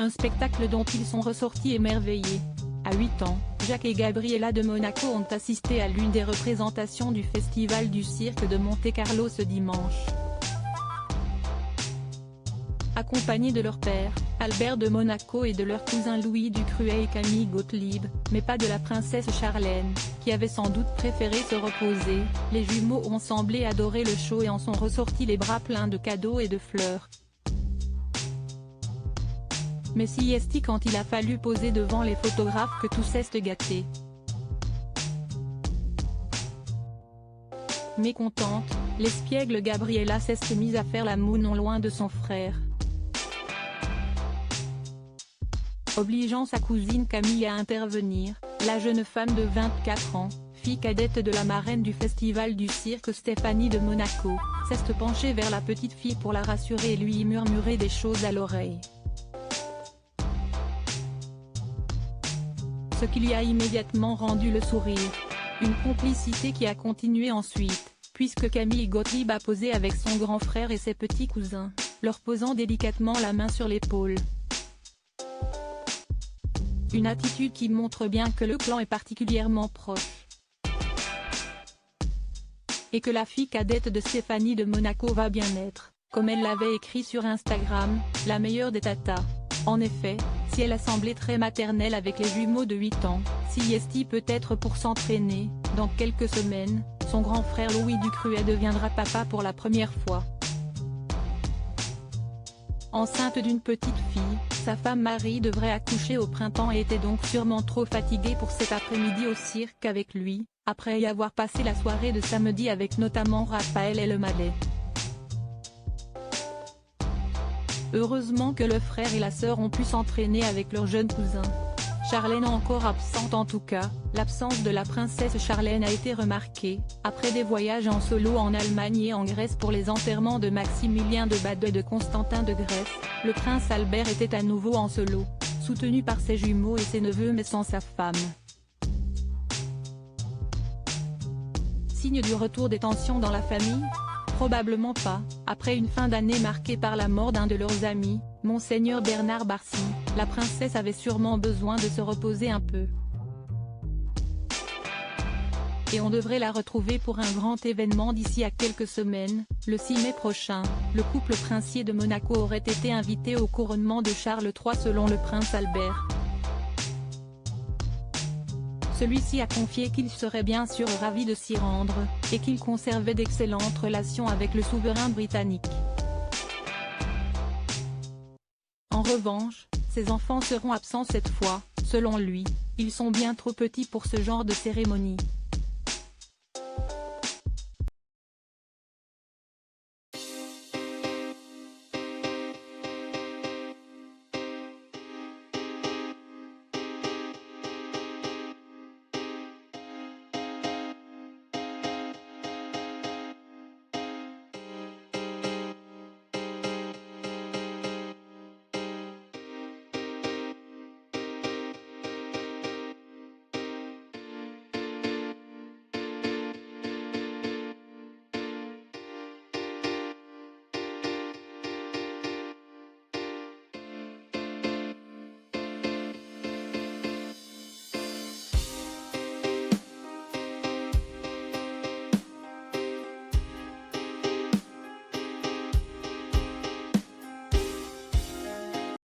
un spectacle dont ils sont ressortis émerveillés. À 8 ans, Jacques et Gabriella de Monaco ont assisté à l'une des représentations du Festival du cirque de Monte-Carlo ce dimanche. Accompagnés de leur père, Albert de Monaco et de leurs cousins Louis Ducruet et Camille Gottlieb, mais pas de la princesse Charlène, qui avait sans doute préféré se reposer, les jumeaux ont semblé adorer le show et en sont ressortis les bras pleins de cadeaux et de fleurs. Mais si est-il quand il a fallu poser devant les photographes que tout s'est gâté. Mécontente, l'espiègle Gabriella s'est mise à faire la moue non loin de son frère, obligeant sa cousine Camille à intervenir. La jeune femme de 24 ans, fille cadette de la marraine du festival du cirque Stéphanie de Monaco, s'est penchée vers la petite fille pour la rassurer et lui murmurer des choses à l'oreille. Ce qui lui a immédiatement rendu le sourire. Une complicité qui a continué ensuite, puisque Camille Gottlieb a posé avec son grand frère et ses petits cousins, leur posant délicatement la main sur l'épaule. Une attitude qui montre bien que le clan est particulièrement proche. Et que la fille cadette de Stéphanie de Monaco va bien être, comme elle l'avait écrit sur Instagram, la meilleure des tatas. En effet, si elle a semblé très maternelle avec les jumeaux de 8 ans, si est peut-être pour s'entraîner, dans quelques semaines, son grand frère Louis Ducruet deviendra papa pour la première fois. Enceinte d'une petite fille, sa femme Marie devrait accoucher au printemps et était donc sûrement trop fatiguée pour cet après-midi au cirque avec lui, après y avoir passé la soirée de samedi avec notamment Raphaël et le Malais. Heureusement que le frère et la sœur ont pu s'entraîner avec leur jeune cousin. Charlène encore absente en tout cas, l'absence de la princesse Charlène a été remarquée, après des voyages en solo en Allemagne et en Grèce pour les enterrements de Maximilien de Bade et de Constantin de Grèce, le prince Albert était à nouveau en solo, soutenu par ses jumeaux et ses neveux mais sans sa femme. Signe du retour des tensions dans la famille ? Probablement pas, après une fin d'année marquée par la mort d'un de leurs amis, Monseigneur Bernard Barcy, la princesse avait sûrement besoin de se reposer un peu. Et on devrait la retrouver pour un grand événement d'ici à quelques semaines, le 6 mai prochain, le couple princier de Monaco aurait été invité au couronnement de Charles III selon le prince Albert. Celui-ci a confié qu'il serait bien sûr ravi de s'y rendre, et qu'il conservait d'excellentes relations avec le souverain britannique. En revanche, ses enfants seront absents cette fois, selon lui, ils sont bien trop petits pour ce genre de cérémonie.